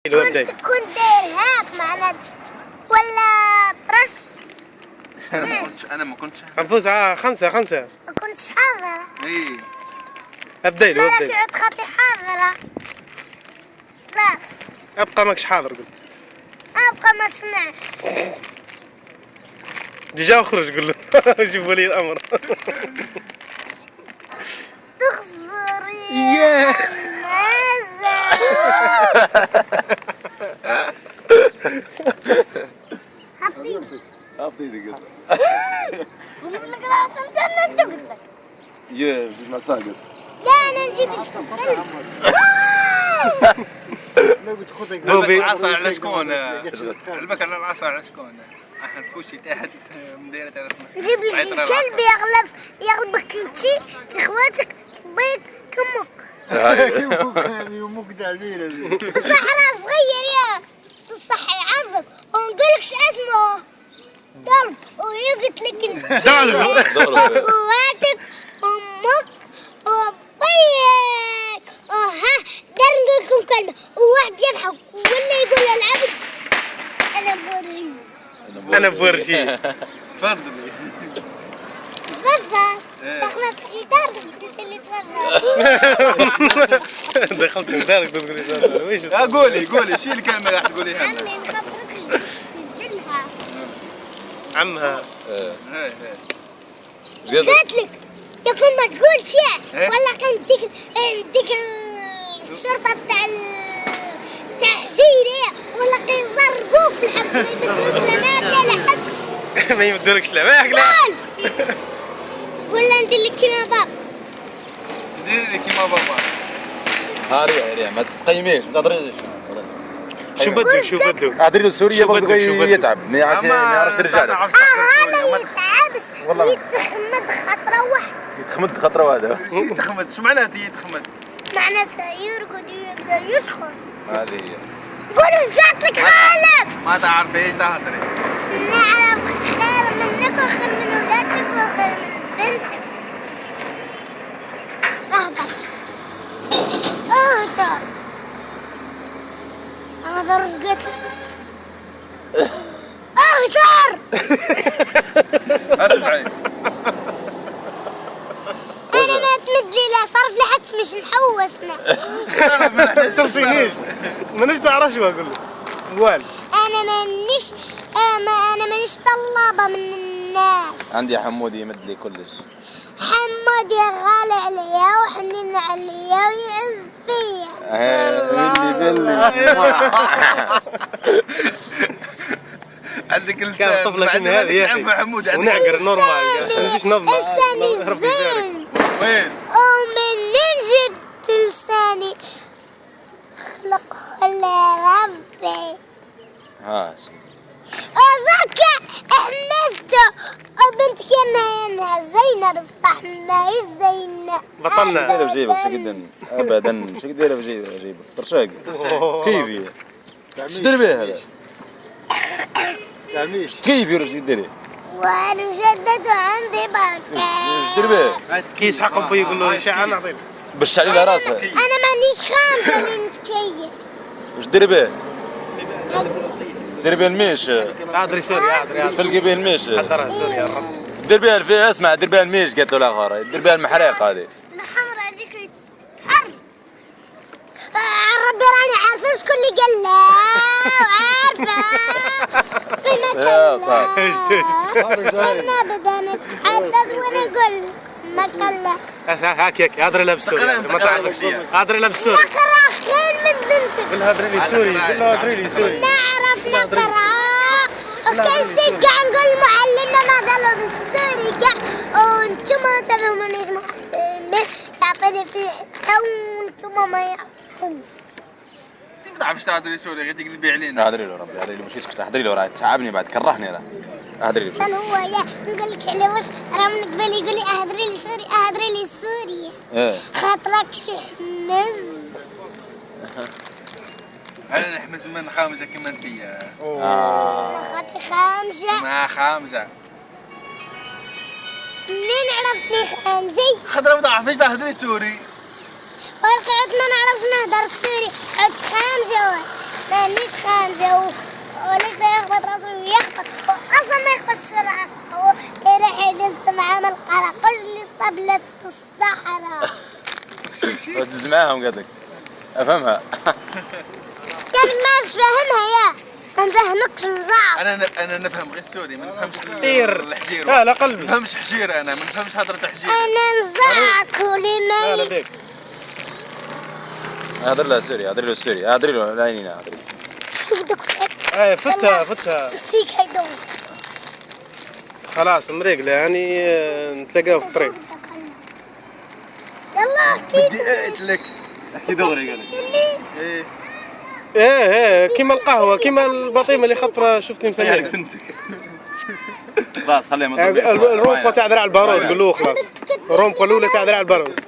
كنت إرهاب معنا ولا طرش؟ أنا ما كنتش نفوز خمسة ما كنتش حاضرة. إيه ابدأ له لا تعود خطي حاضرة. لا ابقى ماكش حاضر قول أبقى ما تسمعش. ديجا اخرج قول له جيب ولي الأمر. تخزري يا حطيني قلت نجيب لك راس مجنن تقول لك. يا جيب مساقط لا أنا نجيب لك علبك العصا على شكون؟ علبك على العصا على شكون؟ احنا نفوشي تحت مدينة نجيب لك الكلب يغلبك انتي اخواتك بيك كمك. يمك دعزينة الصحراء صغير يا بصح يعذب ونقولك شو اسمه ضرب ويقتل لك انتي اخواتك امك وابيك ها دار نقول لكم كلمة وواحد يضحك ولا يقول للعبد انا بورجي أنا بورجي تفضلي تفضل دخلت الدار قلت لي تفضل. دخلت لدارك تقول ويش قولي شو الكلمة اللي راح تقوليها؟ عمي نخبرك نجدلها. عمها قلت لك يكون ما تقولش ولا كان نديك الشرطة تاع حزيرة ولا كان يزرقوك في الحبس ما لا حبس. ما يمدولكش لا ما ياكل ولا ندير لك كيما بابا. ديري لي كيما بابا. هاري ما تتقيميش ما تهضريش شو بدو اهدري له سوريا برضه يتعب ما يعرفش الرجال ما يتعبش يتخمد خطرة واحدة. يتخمد خطره واحده يتخمد شو معناتها يتخمد؟ معناتها يرقد يبدا يسخن. هذه هي قول ايش قالت لك حالك؟ ما تعرف ايش تهضري. نعرف خير منك وخير من ولادك وخير من بنتك. اهدر ايش قلت لك؟ اهدر اسمعي انا ما تمد لي لا صرف لي حتى مش نحوسنا. تصينيش مانيش تعرف شو اقول لك موال. انا مانيش طلابه من الناس. عندي حمود يمد لي كلش. حمود غالي عليا وحنين عليا ويعز فيا. بلي عندك كان طفلة كنا هذه يا اخي ونعقر نورمال نمشيش نظمة لساني زين وين؟ ومنين جبت لساني خلقه لربي. ها ذاك حمسته وبنتك انها زينة بصح ماهيش زينة. بطلنا دايره في جيبك شو قد ابدا شو دايره في جيبك طرشاق كيفي شو دير بيه هذا؟ كيفي ولا شو ديري؟ وانا مشدد وعندي بركة. شو دير بيه؟ كيس حق ابوي يقول له شاعر نعطيه بش عليه راسه. انا مانيش خامسة اللي نتكيف. وش دير بيه؟ دير بيه الميش ادري سوري ادري فلقي بيه الميش حضرها سوري يا رب. دير بيه اسمع دير بيه الميش قالت له الاخر دير بيه المحريق هذه. الحمرا هذيك حر. ربي راني عارفة شكون اللي قال لا وعارفة يا انا بدنا نتحدث وانا اقول ما كان لا. هاك هادري له بالسوري ما تعرفش شيء هادري له بالسوري. نقرا خير من بنتك. قول هادري لي سوري قول له هادري لي سوري. نعرف نقرا وكل شيء قاع نقول معلمنا ما قالوا بالسوري قاع وانتم تفهمونيش يعطيني في حتى وانتم ما يعرفوش. ما تعرفش تهضري سوري غير تقلبي علينا. اهدري له ربي اهدري له باش يسكت اهدري له راه تعبني بعد كرهني راه اهدري له. قال هو يا نقول لك على واش راه من قبل يقول لي اهدري لي سوري اهدري لي سوري. خاطرك شي حمز. انا نحمز من خامجه كما انتيا. خاطري خامجه. ما خامجه. منين عرفتني خامجه؟ خضرة ما تعرفيش تهدري سوري. والقعد ما نعرفش نهدر السوري عد خامجه مانيش خامجة وليس يخبط راسه ويخبط، هو أصلا ما يخبطش راسه، هو يروح يدز معاه من القرقش اللي صبلت في الصحراء. تدز معاهم قالك افهمها. كان ماش فاهمها يا ما نفهمكش نزعق. انا نفهم غير السوري ما نفهمش الحجير. لا قلبي ما نفهمش حجير، انا ما نفهمش هضرة حجير. أنا نزعق ولما لا بيك هضر له سوري، هضر له سوري، هضر له لا عينينا هضر له. شو بدك فتها نسيك هيدون. خلاص مريقلة يعني نتلاقاو في الطريق. يلا كيف بدي اقتلك. احكي دغري قال اللي ايه كيما القهوة كيما البطيمة اللي خطرة شفتني مسميها. سنتك. خلاص خليها ما الرومبا تاع درع البارود قول له خلاص. الرومبا الأولى تاع درع البارود.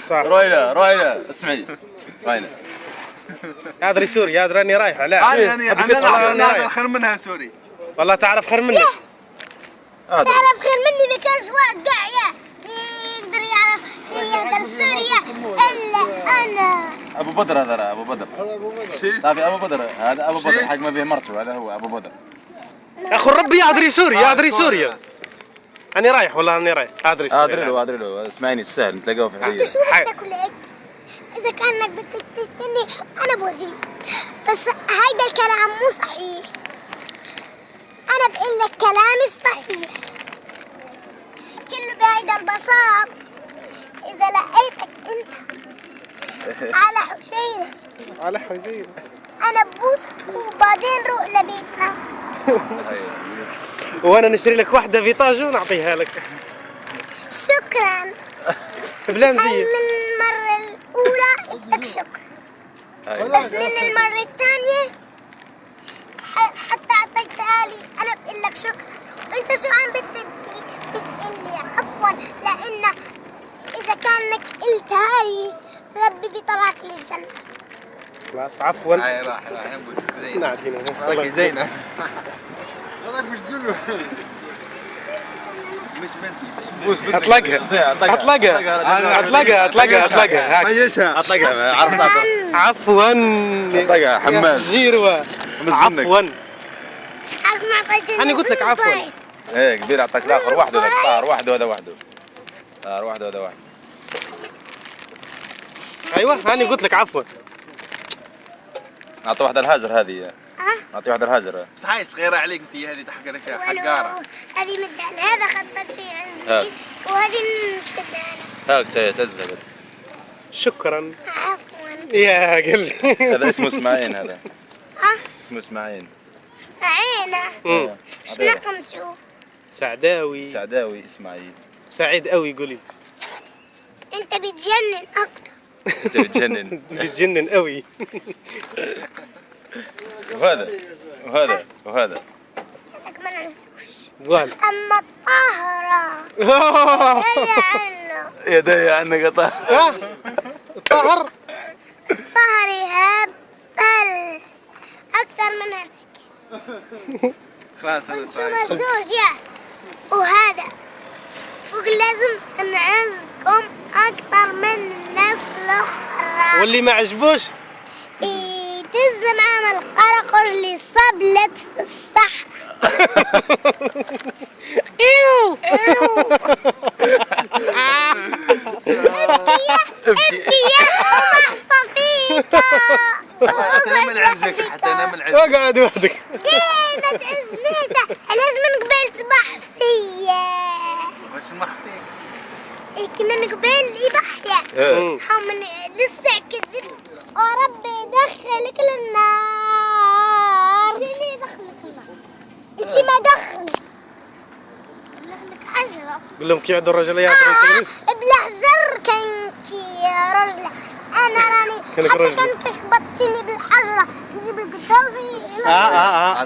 صح. رويلة اسمعي رويلة. هذا سوري هذا راني رايح لا. انا خير منها سوري. والله تعرف خير منك. تعرف خير مني ما كانش واحد قاع يقدر يعرف يهدر سوريا الا انا. ابو بدر هذا ابو بدر. تعرفي ابو بدر هذا ابو بدر حق ما به مرته هذا هو ابو بدر. اخو ربي يهدري سوريا يهدري سوريا. أنا رايح والله أنا رايح أدري له اسمعيني السهل نتلاقاو في الحديقة. شو بدك ولا هيك؟ إذا كأنك بدك تقتلني أنا بوجيك، بس هيدا الكلام مو صحيح. أنا بقول لك كلامي الصحيح كله بهيدا البساط. إذا لقيتك أنت على حجيرة أنا ببوسك وبعدين روح لبيتنا. وانا نشتري لك واحدة فيتاج ونعطيها لك. شكرا. بلا مزية. من المرة الأولى قلت لك شكرا. بس من المرة الثانية حتى أعطيتها لي أنا بقول لك شكرا. وأنت شو عم بتقول لي عفوا لأن إذا كانك قلتها لي ربي بيطلعك للجنة. خلاص عفوا. هاي راح نبوسك زينة. نعم زينة. هذاك مش تقول مش بنتي اطلقها عيشها اطلقها عفوا اطلقها حماس جيروة عفوا. أنا قلت لك عفوا. ايه كبير اعطاك الاخر وحده ذاك طار وحده وهذا وحده. طار وحده وهذا وحده. ايوه انا قلت لك عفوا. اعطي واحده الهاجر هذه. اعطي واحده الهاجر. بس هاي صغيرة عليك انت هذه تحقق لك حقارة. هذه مدال هذا خطبت شي عزيزي وهذه نشدها هاك تذهب. شكرا. عفوا. يا قل هذا اسمه اسماعيل هذا. اسمه اسماعيل. اسمعينا. شو رقمته؟ سعداوي اسماعيل. سعيد قوي قولي. انت بتجنن اكتر. انت بتجنن. بتجنن قوي. وهذا هذاك ما نعرفوش. قال اما الطاهرة هي عنه. يا دايا عنك يا طاهر. طاهر طهري هبل اكتر من هذاك. خلاص انا شو مزوج يا وهذا فوق لازم نعزكم اكتر من الناس الاخرى. واللي ما عجبوش يدز معاه القرقش اللي صبلت في الصحراء. ايوه ابكي يا محصى فيك. حتى انا من عزك حتى انا من عزك. اقعد وحدك. كيف ما تعزنيش علاش من قبل تبح فيا؟ واش نمح فيك؟ هيك من قبل يبحيا. من لسه كذب وربي يدخلك للنار. شنو يدخلك للنار؟ انت ما دخل. عندك حجرة. قول لهم كي يعدوا الرجليات بالحجر كنت يا رجلة. انا راني حتى كنت خبطتيني بالحجرة نجيب القدام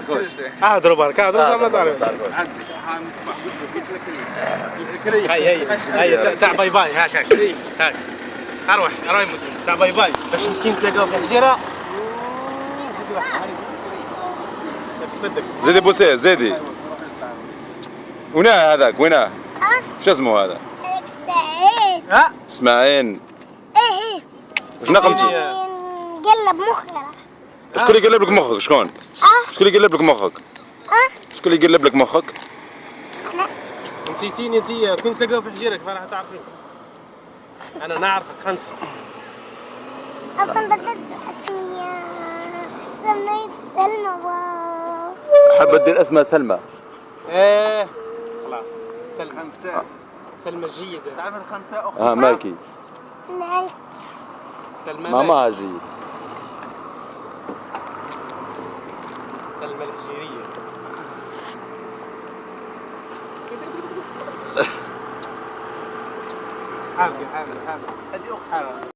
في اهدروا برك اهدروا زعما تعرف. هاي تاع باي باي هاك اروح موسى تاع باي باي باش يمكن تلاقاو في الحجيرة. زيدي بوسيه زيدي. ويناه هذاك ويناه؟ شو اسمه هذا؟ سعيد. اسماعيل. ايه ايش نقمتي؟ قلب مخنا. شكون اللي يقلب لك مخك شكون؟ شكون اللي يقلب لك مخك؟ شكون اللي يقلب لك مخك؟ أنا. نسيتيني انت كنت تلقاو في حجيرك فراح تعرفين. انا نعرفك خنس. أصلا بدلت اسمي سميت سلمى. واو. حابة دير اسمها سلمى. ايه خلاص. سلمى خمساء. سلمى جيدة. تعرف الخمساء أخت مالكي. مالك. سلمى ماما جيد. سلمى الحجيرية. حابة هذه أخت